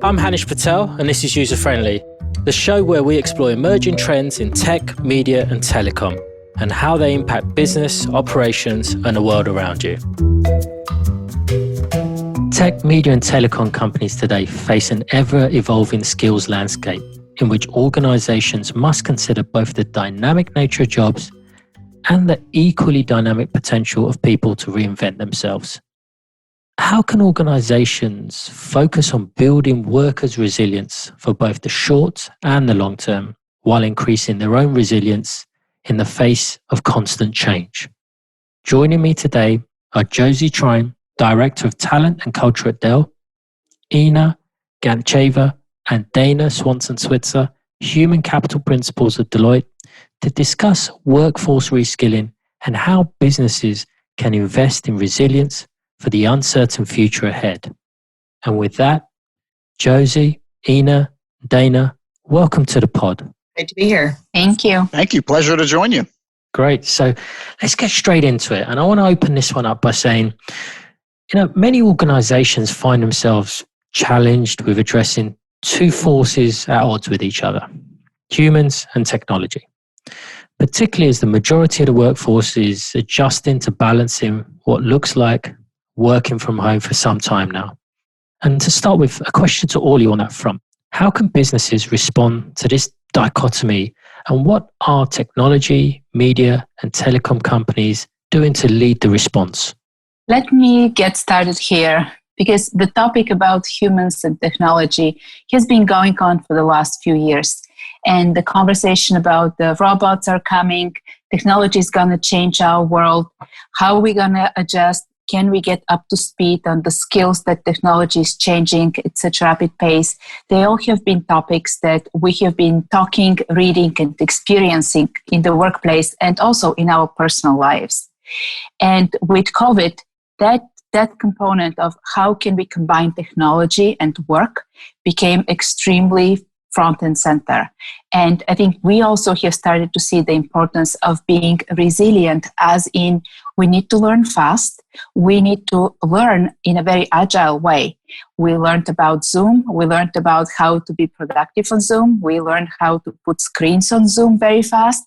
I'm Hanish Patel, and this is User Friendly, the show where we explore emerging trends in tech, media, and telecom, and how they impact business, operations, and the world around you. Tech, media, and telecom companies today face an ever-evolving skills landscape in which organizations must consider both the dynamic nature of jobs and the equally dynamic potential of people to reinvent themselves. How can organizations focus on building workers' resilience for both the short and the long term while increasing their own resilience in the face of constant change? Joining me today are Josie Trine, Director of Talent and Culture at Dell, Ina Gancheva and Dana Swanson-Switzer, Human Capital Principals at Deloitte, to discuss workforce reskilling and how businesses can invest in resilience for the uncertain future ahead. And with that, Josie, Ina, Dana, welcome to the pod. Great to be here. Thank you. Thank you. Pleasure to join you. Great. So let's get straight into it. And I want to open this one up by saying, many organizations find themselves challenged with addressing two forces at odds with each other, humans and technology, particularly as the majority of the workforce is adjusting to balancing what looks like working from home for some time now. And to start with, a question to all of you on that front. How can businesses respond to this dichotomy, and what are technology, media, and telecom companies doing to lead the response? Let me get started here, because the topic about humans and technology has been going on for the last few years. And the conversation about the robots are coming, technology is going to change our world, how are we going to adjust? Can we get up to speed on the skills that technology is changing at such rapid pace? They all have been topics that we have been talking, reading, and experiencing in the workplace and also in our personal lives. And with COVID, that component of how can we combine technology and work became extremely front and center. And I think we also have started to see the importance of being resilient, as in we need to learn fast. We need to learn in a very agile way. We learned about Zoom. We learned about how to be productive on Zoom. We learned how to put screens on Zoom very fast.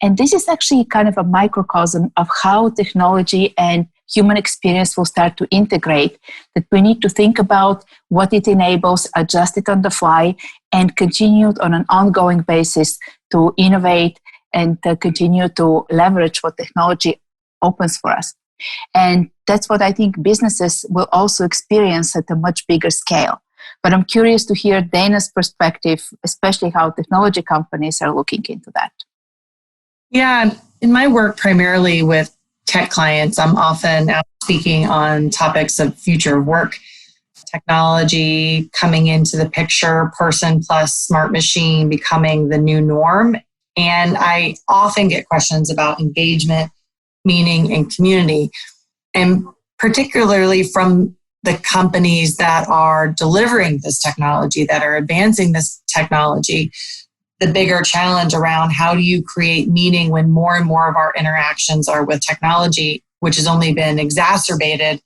And this is actually kind of a microcosm of how technology and human experience will start to integrate, that we need to think about what it enables, adjust it on the fly, and continue on an ongoing basis to innovate and continue to leverage what technology opens for us. And that's what I think businesses will also experience at a much bigger scale. But I'm curious to hear Dana's perspective, especially how technology companies are looking into that. Yeah, in my work primarily with tech clients, I'm often out speaking on topics of future of work, technology coming into the picture, person plus smart machine becoming the new norm. And I often get questions about engagement, meaning, and community. And particularly from the companies that are delivering this technology, that are advancing this technology, the bigger challenge around how do you create meaning when more and more of our interactions are with technology, which has only been exacerbated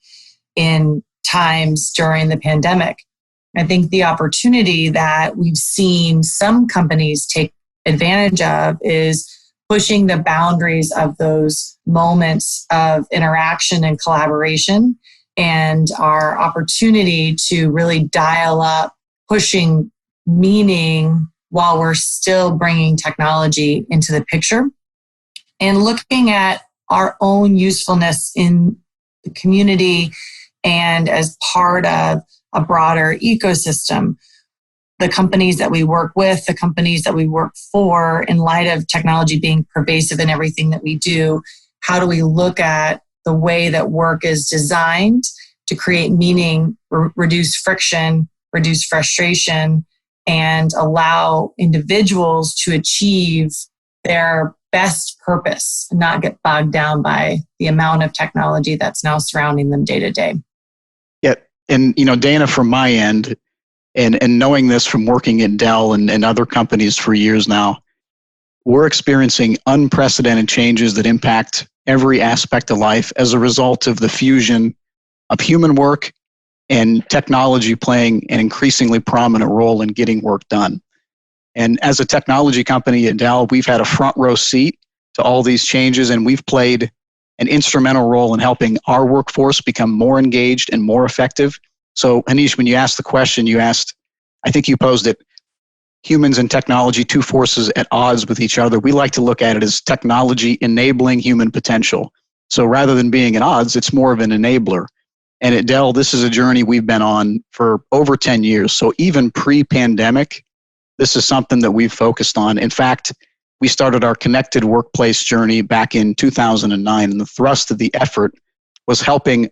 in times during the pandemic. I think the opportunity that we've seen some companies take advantage of is pushing the boundaries of those moments of interaction and collaboration, and our opportunity to really dial up pushing meaning while we're still bringing technology into the picture and looking at our own usefulness in the community and as part of a broader ecosystem. The companies that we work with, the companies that we work for, in light of technology being pervasive in everything that we do, how do we look at the way that work is designed to create meaning, reduce friction, reduce frustration, and allow individuals to achieve their best purpose and not get bogged down by the amount of technology that's now surrounding them day to day. Yeah. And, Dana, from my end, and knowing this from working at Dell and other companies for years now, we're experiencing unprecedented changes that impact every aspect of life as a result of the fusion of human work and technology playing an increasingly prominent role in getting work done. And as a technology company at Dell, we've had a front row seat to all these changes, and we've played an instrumental role in helping our workforce become more engaged and more effective. So, Hanish, when you asked the question, you asked, I think you posed it, humans and technology, two forces at odds with each other. We like to look at it as technology enabling human potential. So rather than being at odds, it's more of an enabler. And at Dell, this is a journey we've been on for over 10 years. So even pre-pandemic, this is something that we've focused on. In fact, we started our connected workplace journey back in 2009, and the thrust of the effort was helping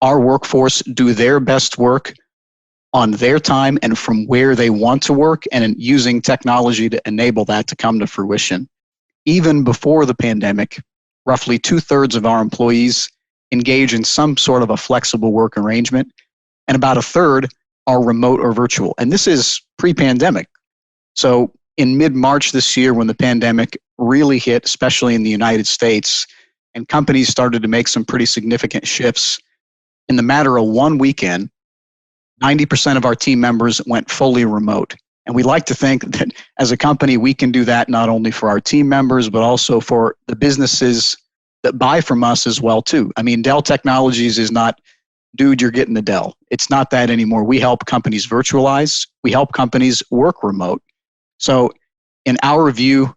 our workforce do their best work on their time and from where they want to work, and using technology to enable that to come to fruition. Even before the pandemic, roughly 2/3 of our employees engage in some sort of a flexible work arrangement, and about 1/3 are remote or virtual. And this is pre-pandemic. So in mid-March this year, when the pandemic really hit, especially in the United States, and companies started to make some pretty significant shifts, in the matter of one weekend, 90% of our team members went fully remote. And we like to think that as a company, we can do that not only for our team members, but also for the businesses that buy from us as well, too. I mean, Dell Technologies is not, dude, you're getting the Dell. It's not that anymore. We help companies virtualize. We help companies work remote. So in our view,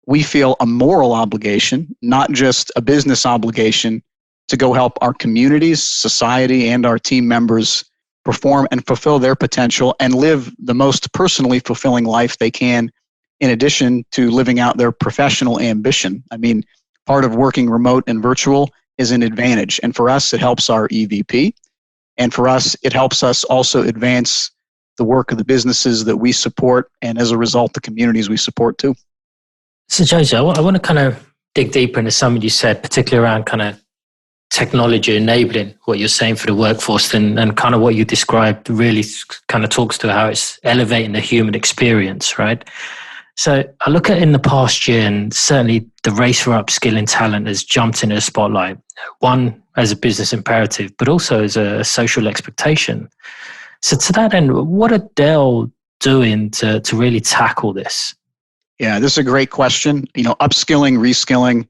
we feel a moral obligation, not just a business obligation, to go help our communities, society, and our team members perform and fulfill their potential and live the most personally fulfilling life they can, in addition to living out their professional ambition. I mean, part of working remote and virtual is an advantage. And for us, it helps our EVP. And for us, it helps us also advance the work of the businesses that we support, and as a result, the communities we support too. So, Jojo, I want to kind of dig deeper into something you said, particularly around kind of technology enabling what you're saying for the workforce, and kind of what you described really kind of talks to how it's elevating the human experience, right? So I look at in the past year, and certainly the race for upskilling talent has jumped into the spotlight, one as a business imperative, but also as a social expectation. So to that end, what are Dell doing to really tackle this? Yeah, this is a great question. You know, upskilling, reskilling,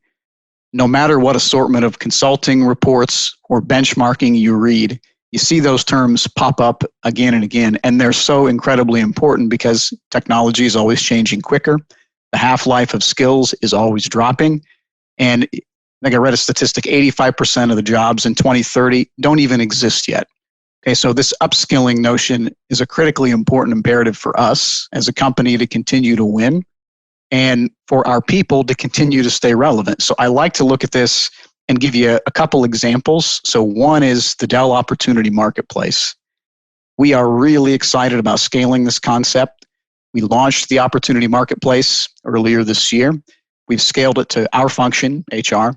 no matter what assortment of consulting reports or benchmarking you read, you see those terms pop up again and again, and they're so incredibly important because technology is always changing quicker. The half-life of skills is always dropping. And I think I read a statistic, 85% of the jobs in 2030 don't even exist yet. Okay, so this upskilling notion is a critically important imperative for us as a company to continue to win, and for our people to continue to stay relevant. So I like to look at this and give you a couple examples. So one is the Dell Opportunity Marketplace. We are really excited about scaling this concept. We launched the Opportunity Marketplace earlier this year. We've scaled it to our function, HR,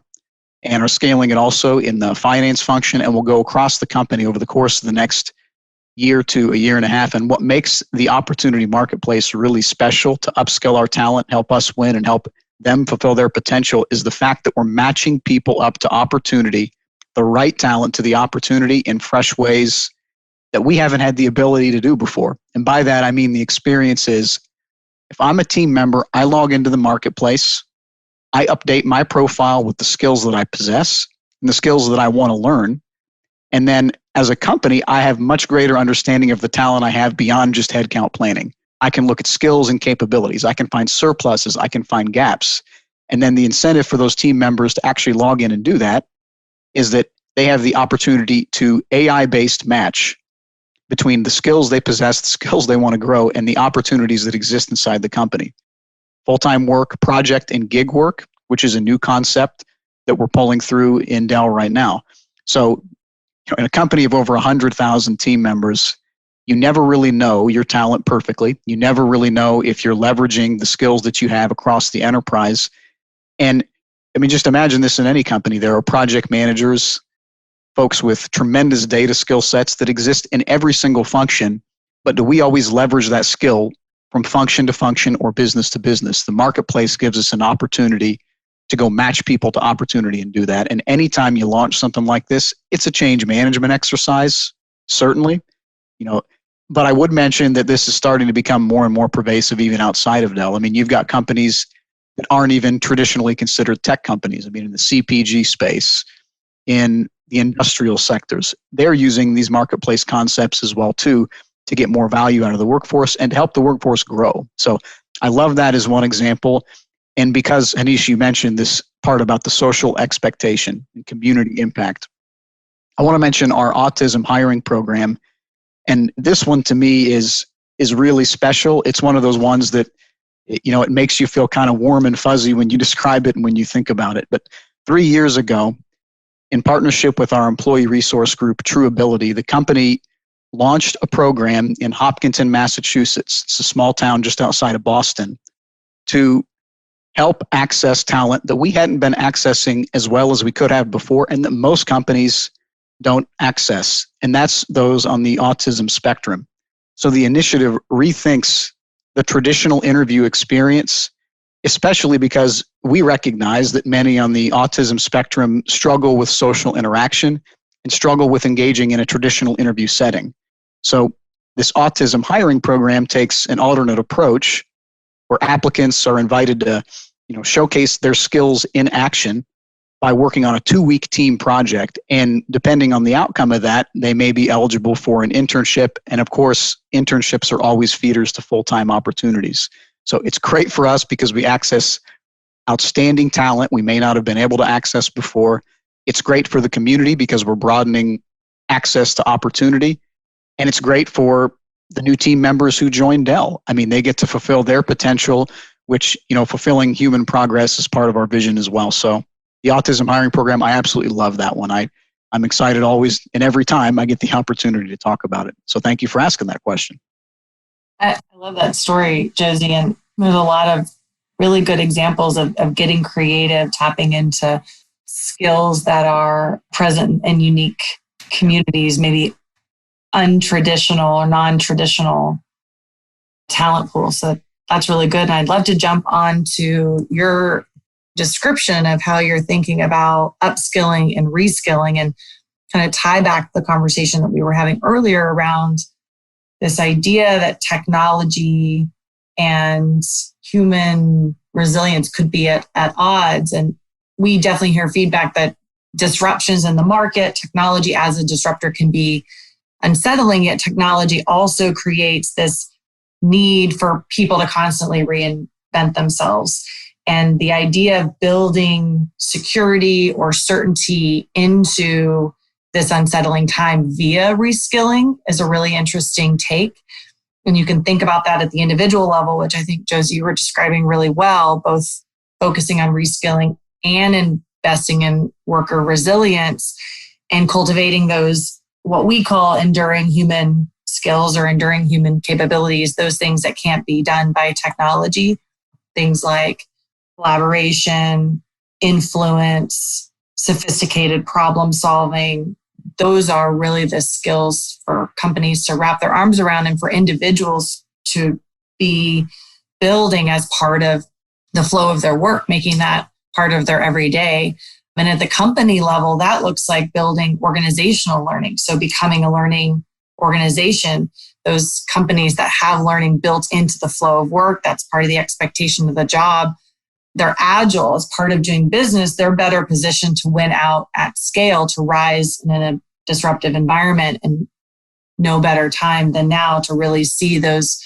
and are scaling it also in the finance function, and will go across the company over the course of the next year to a year and a half. And what makes the Opportunity Marketplace really special to upskill our talent, help us win, and help them fulfill their potential is the fact that we're matching people up to opportunity, the right talent to the opportunity in fresh ways that we haven't had the ability to do before. And by that, I mean the experience is, if I'm a team member, I log into the marketplace, I update my profile with the skills that I possess and the skills that I want to learn. And then as a company, I have much greater understanding of the talent I have beyond just headcount planning. I can look at skills and capabilities. I can find surpluses. I can find gaps. And then the incentive for those team members to actually log in and do that is that they have the opportunity to AI-based match between the skills they possess, the skills they want to grow, and the opportunities that exist inside the company. Full-time work, project, and gig work, which is a new concept that we're pulling through in Dell right now. So in a company of over 100,000 team members, you never really know your talent perfectly. You never really know if you're leveraging the skills that you have across the enterprise. And I mean, just imagine this in any company. There are project managers, folks with tremendous data skill sets that exist in every single function. But do we always leverage that skill from function to function or business to business? The marketplace gives us an opportunity to go match people to opportunity and do that. And anytime you launch something like this, it's a change management exercise. certainly, but I would mention that this is starting to become more and more pervasive even outside of Dell. I mean, you've got companies that aren't even traditionally considered tech companies. I mean, in the CPG space, in the industrial sectors, they're using these marketplace concepts as well too, to get more value out of the workforce and to help the workforce grow. So I love that as one example. And because, Anish, you mentioned this part about the social expectation and community impact, I want to mention our autism hiring program. And this one to me is really special. It's one of those ones that, it makes you feel kind of warm and fuzzy when you describe it and when you think about it. But 3 years ago, in partnership with our employee resource group, True Ability, the company launched a program in Hopkinton, Massachusetts. It's a small town just outside of Boston, to help access talent that we hadn't been accessing as well as we could have before, and that most companies don't access. And that's those on the autism spectrum. So the initiative rethinks the traditional interview experience, especially because we recognize that many on the autism spectrum struggle with social interaction and struggle with engaging in a traditional interview setting. So this autism hiring program takes an alternate approach where applicants are invited to, showcase their skills in action by working on a 2-week team project. And depending on the outcome of that, they may be eligible for an internship. And of course, internships are always feeders to full-time opportunities. So it's great for us because we access outstanding talent we may not have been able to access before. It's great for the community because we're broadening access to opportunity. And it's great for the new team members who join Dell. I mean, they get to fulfill their potential, which, fulfilling human progress is part of our vision as well. So the autism hiring program, I absolutely love that one. I'm excited always and every time I get the opportunity to talk about it. So thank you for asking that question. I love that story, Josie. And there's a lot of really good examples of getting creative, tapping into skills that are present in unique communities, maybe untraditional or non-traditional talent pools. So that's really good. And I'd love to jump on to your description of how you're thinking about upskilling and reskilling and kind of tie back the conversation that we were having earlier around this idea that technology and human resilience could be at odds. And we definitely hear feedback that disruptions in the market, technology as a disruptor can be unsettling, yet technology also creates this need for people to constantly reinvent themselves. And the idea of building security or certainty into this unsettling time via reskilling is a really interesting take. And you can think about that at the individual level, which I think, Josie, you were describing really well, both focusing on reskilling and investing in worker resilience and cultivating those, what we call enduring human skills or enduring human capabilities, those things that can't be done by technology, things like collaboration, influence, sophisticated problem solving. Those are really the skills for companies to wrap their arms around and for individuals to be building as part of the flow of their work, making that part of their everyday. And at the company level, that looks like building organizational learning. So becoming a learning organization, those companies that have learning built into the flow of work, that's part of the expectation of the job. They're agile as part of doing business. They're better positioned to win out at scale, to rise in a disruptive environment, and no better time than now to really see those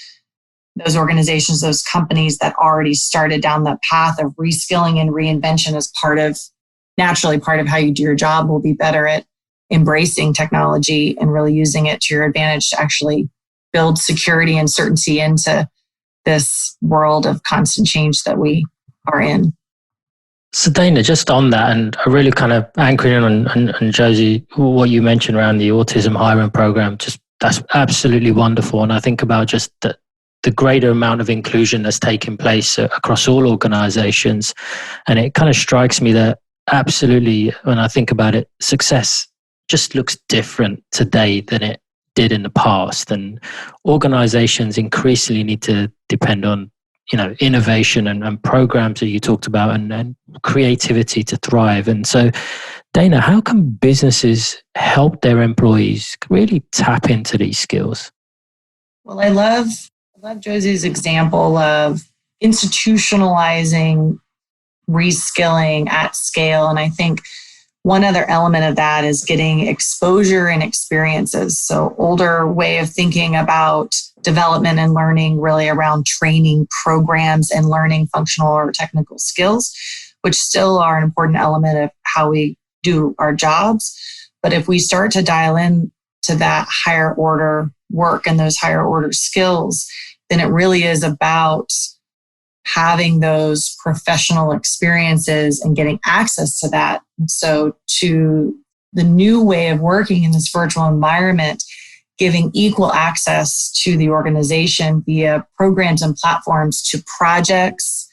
organizations, those companies that already started down the path of reskilling and reinvention as naturally part of how you do your job, will be better at embracing technology and really using it to your advantage to actually build security and certainty into this world of constant change that we are in. So Dana, just on that, and I really kind of anchoring on Josie, what you mentioned around the autism hiring program, just that's absolutely wonderful. And I think about just the greater amount of inclusion that's taking place across all organizations. And it kind of strikes me that absolutely, when I think about it, success just looks different today than it did in the past. And organizations increasingly need to depend on innovation and programs that you talked about and creativity to thrive. And so Dana, how can businesses help their employees really tap into these skills? Well, I love Josie's example of institutionalizing reskilling at scale. And I think one other element of that is getting exposure and experiences. So older way of thinking about development and learning really around training programs and learning functional or technical skills, which still are an important element of how we do our jobs. But if we start to dial in to that higher order work and those higher order skills, then it really is about having those professional experiences and getting access to that. And so to the new way of working in this virtual environment, giving equal access to the organization via programs and platforms, to projects,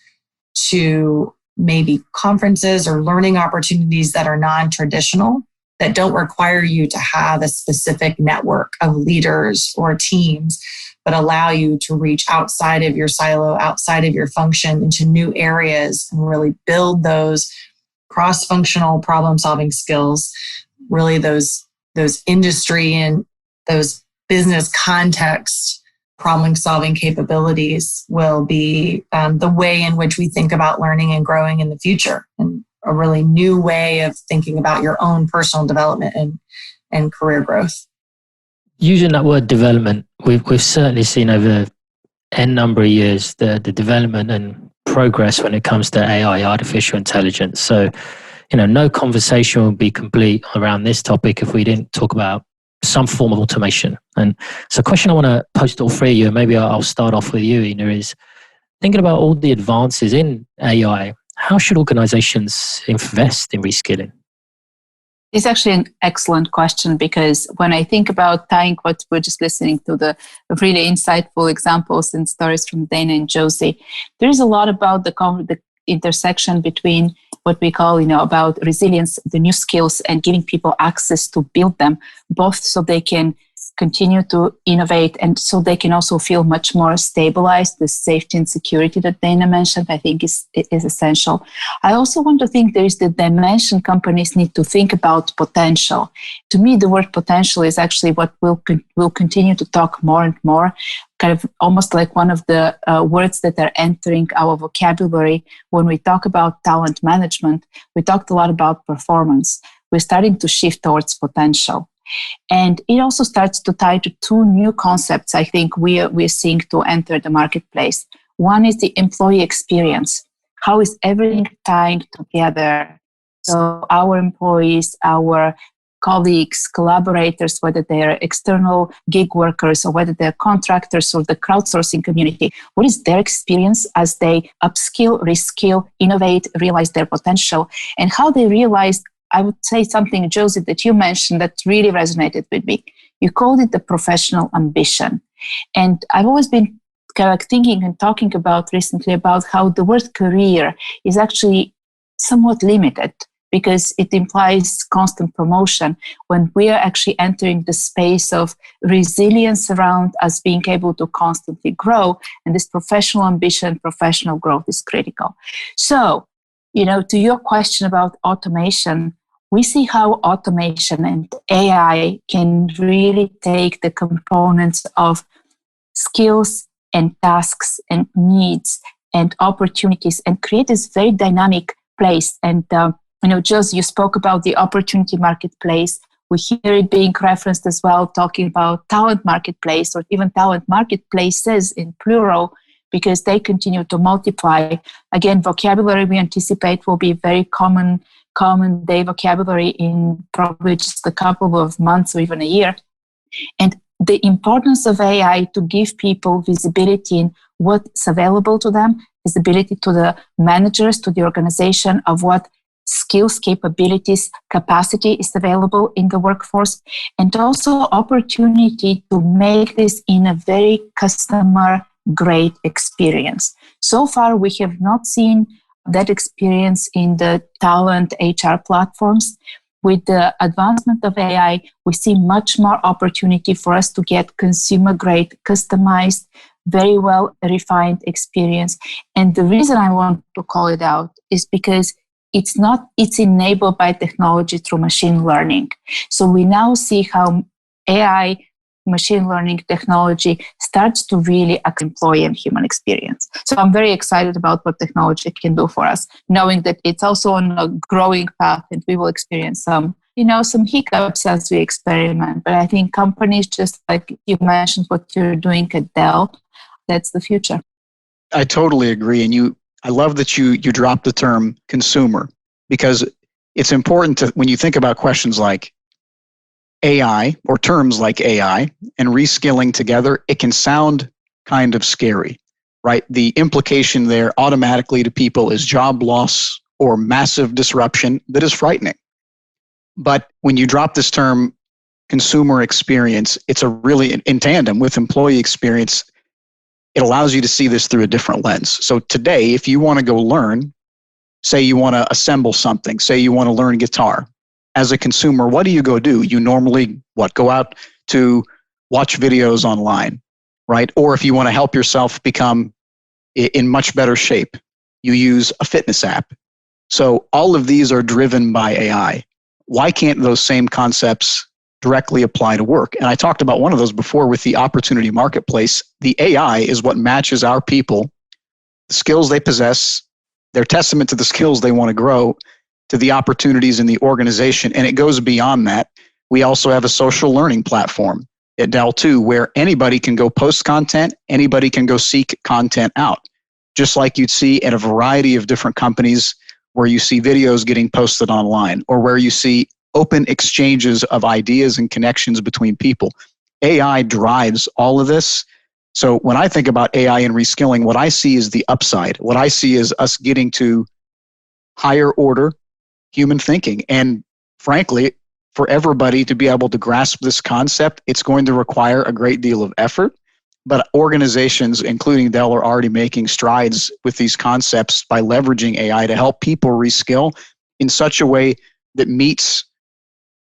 to maybe conferences or learning opportunities that are non-traditional, that don't require you to have a specific network of leaders or teams, but allow you to reach outside of your silo, outside of your function, into new areas and really build those cross-functional problem-solving skills, really those industry and those business context problem-solving capabilities will be the way in which we think about learning and growing in the future, and a really new way of thinking about your own personal development and career growth. Using that word development, we've certainly seen over n number of years the development and progress when it comes to AI, artificial intelligence. So, no conversation would be complete around this topic if we didn't talk about some form of automation. And so a question I want to pose to all three of you, and maybe I'll start off with you, Ina, is thinking about all the advances in AI, how should organizations invest in reskilling? It's actually an excellent question, because when I think about tying what we're just listening to, the really insightful examples and stories from Dana and Josie, there is a lot about the intersection between what we call, about resilience, the new skills, and giving people access to build them, both so they can continue to innovate and so they can also feel much more stabilized. The safety and security that Dana mentioned, I think is essential. I also want to think there is the dimension companies need to think about potential. To me, the word potential is actually what we'll continue to talk more and more, kind of almost like one of the words that are entering our vocabulary. When we talk about talent management, we talked a lot about performance. We're starting to shift towards potential. And it also starts to tie to two new concepts I think we're seeing to enter the marketplace. One is the employee experience. How is everything tying together? So our employees, our colleagues, collaborators, whether they're external gig workers or whether they're contractors or the crowdsourcing community, what is their experience as they upskill, reskill, innovate, realize their potential, and how they realize, I would say something, Josie, that you mentioned that really resonated with me. You called it the professional ambition. And I've always been kind of thinking and talking about recently about how the word career is actually somewhat limited, because it implies constant promotion, when we are actually entering the space of resilience around us being able to constantly grow. And this professional ambition, professional growth is critical. So, to your question about automation, we see how automation and AI can really take the components of skills and tasks and needs and opportunities and create this very dynamic place. And, Josie, you spoke about the opportunity marketplace. We hear it being referenced as well, talking about talent marketplace or even talent marketplaces in plural, because they continue to multiply. Again, vocabulary we anticipate will be very common day vocabulary in probably just a couple of months or even a year. And the importance of AI to give people visibility in what's available to them, visibility to the managers, to the organization of what skills, capabilities, capacity is available in the workforce, and also opportunity to make this in a very customer great experience. So far, we have not seen that experience in the talent HR platforms. With the advancement of AI, we see much more opportunity for us to get consumer grade, customized, very well refined experience. And the reason I want to call it out is because it's enabled by technology through machine learning. So we now see how AI, machine learning technology starts to really employ and human experience. So I'm very excited about what technology can do for us, knowing that it's also on a growing path and we will experience some hiccups as we experiment. But I think companies, just like you mentioned what you're doing at Dell, that's the future. I totally agree. And I love that you dropped the term consumer, because it's important to, when you think about questions like AI or terms like AI and reskilling together, it can sound kind of scary, right? The implication there automatically to people is job loss or massive disruption that is frightening. But when you drop this term consumer experience, it's a really in tandem with employee experience. It allows you to see this through a different lens. So today, if you want to go learn, say you want to assemble something, say you want to learn guitar, as a consumer, what do? You normally, go out to watch videos online, right? Or if you want to help yourself become in much better shape, you use a fitness app. So all of these are driven by AI. Why can't those same concepts directly apply to work? And I talked about one of those before with the opportunity marketplace. The AI is what matches our people, the skills they possess, their testament to the skills they want to grow, to the opportunities in the organization. And it goes beyond that. We also have a social learning platform at Dell too, where anybody can go post content, anybody can go seek content out, just like you'd see at a variety of different companies where you see videos getting posted online, or where you see open exchanges of ideas and connections between people. AI drives all of this. So when I think about AI and reskilling, what I see is the upside. What I see is us getting to higher order human thinking. And frankly, for everybody to be able to grasp this concept, it's going to require a great deal of effort. But organizations, including Dell, are already making strides with these concepts by leveraging AI to help people reskill in such a way that meets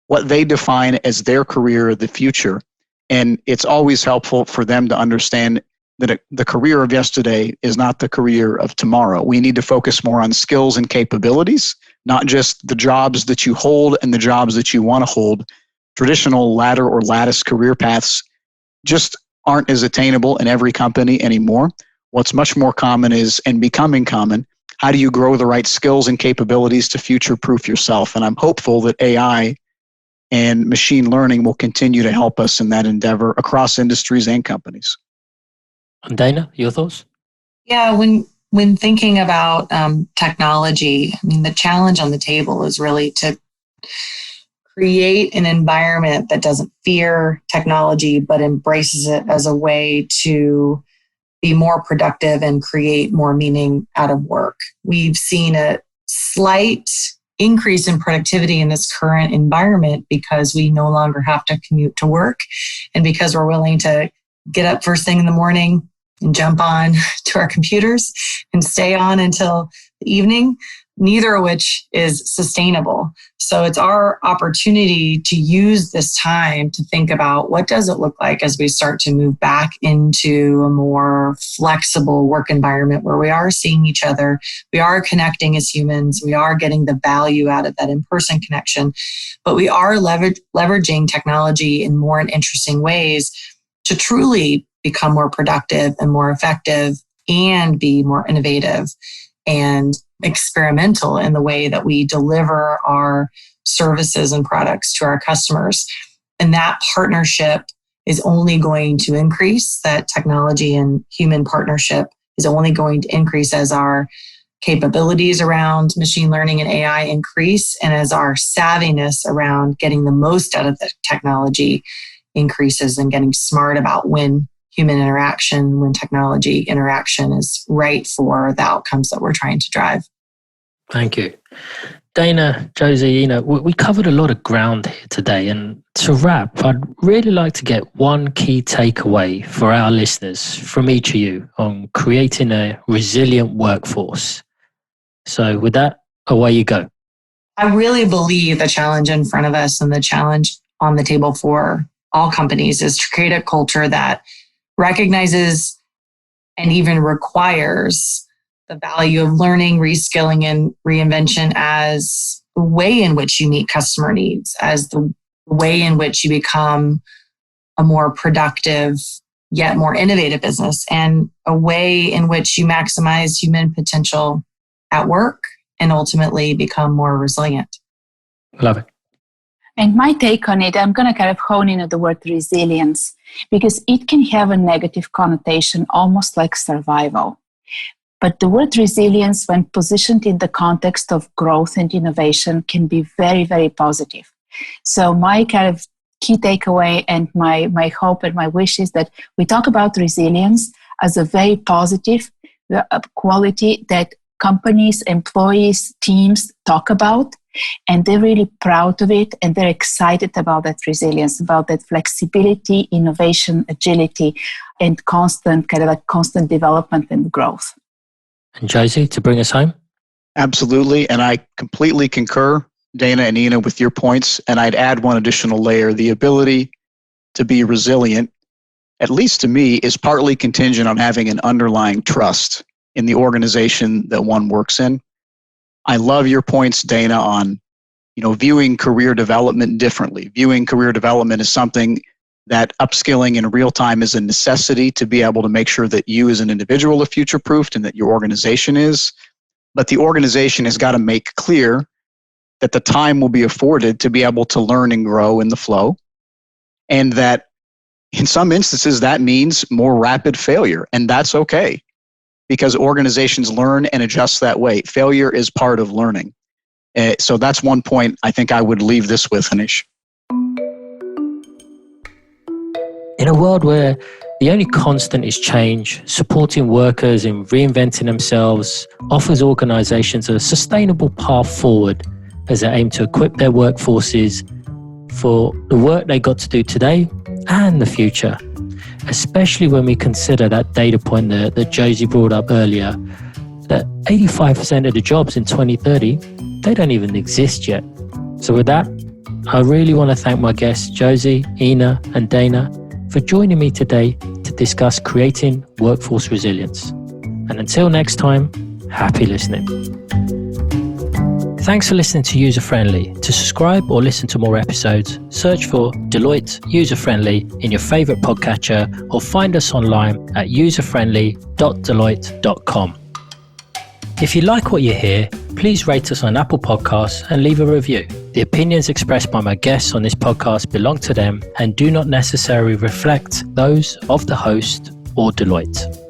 what they define as their career of the future. And it's always helpful for them to understand that the career of yesterday is not the career of tomorrow. We need to focus more on skills and capabilities, not just the jobs that you hold and the jobs that you want to hold. Traditional ladder or lattice career paths just aren't as attainable in every company anymore. What's much more common is, and becoming common, how do you grow the right skills and capabilities to future-proof yourself? And I'm hopeful that AI and machine learning will continue to help us in that endeavor across industries and companies. And Dana, your thoughts? Yeah, when thinking about technology, I mean, the challenge on the table is really to create an environment that doesn't fear technology, but embraces it as a way to be more productive and create more meaning out of work. We've seen a slight increase in productivity in this current environment because we no longer have to commute to work, and because we're willing to get up first thing in the morning and jump on to our computers and stay on until the evening, neither of which is sustainable. So it's our opportunity to use this time to think about what does it look like as we start to move back into a more flexible work environment where we are seeing each other, we are connecting as humans, we are getting the value out of that in-person connection, but we are leveraging technology in more and interesting ways to truly become more productive and more effective and be more innovative and experimental in the way that we deliver our services and products to our customers. And that partnership is only going to increase. That technology and human partnership is only going to increase as our capabilities around machine learning and AI increase, and as our savviness around getting the most out of the technology increases, and getting smart about when human interaction, when technology interaction is right for the outcomes that we're trying to drive. Thank you. Dana, Josie, we covered a lot of ground here today. And to wrap, I'd really like to get one key takeaway for our listeners from each of you on creating a resilient workforce. So with that, away you go. I really believe the challenge in front of us and the challenge on the table for all companies is to create a culture that recognizes and even requires the value of learning, reskilling, and reinvention as the way in which you meet customer needs, as the way in which you become a more productive, yet more innovative business, and a way in which you maximize human potential at work and ultimately become more resilient. Love it. And my take on it, I'm going to kind of hone in on the word resilience, because it can have a negative connotation, almost like survival. But the word resilience, when positioned in the context of growth and innovation, can be very, very positive. So my kind of key takeaway and my hope and my wish is that we talk about resilience as a very positive quality that companies, employees, teams talk about, and they're really proud of it, and they're excited about that resilience, about that flexibility, innovation, agility, and constant development and growth. And Josie, to bring us home? Absolutely. And I completely concur, Dana and Ina, with your points. And I'd add one additional layer. The ability to be resilient, at least to me, is partly contingent on having an underlying trust in the organization that one works in. I love your points, Dana, on viewing career development differently. Viewing career development as something that upskilling in real time is a necessity to be able to make sure that you as an individual are future-proofed and that your organization is. But the organization has got to make clear that the time will be afforded to be able to learn and grow in the flow. And that in some instances, that means more rapid failure. And that's okay, because organizations learn and adjust that way. Failure is part of learning. So that's one point I think I would leave this with, Anish. In a world where the only constant is change, supporting workers in reinventing themselves offers organizations a sustainable path forward as they aim to equip their workforces for the work they got to do today and the future, especially when we consider that data point that Josie brought up earlier, that 85% of the jobs in 2030, they don't even exist yet. So with that, I really want to thank my guests, Josie, Ina, and Dana, for joining me today to discuss creating workforce resilience. And until next time, happy listening. Thanks for listening to User Friendly. To subscribe or listen to more episodes, search for Deloitte User Friendly in your favorite podcatcher or find us online at userfriendly.deloitte.com. If you like what you hear, please rate us on Apple Podcasts and leave a review. The opinions expressed by my guests on this podcast belong to them and do not necessarily reflect those of the host or Deloitte.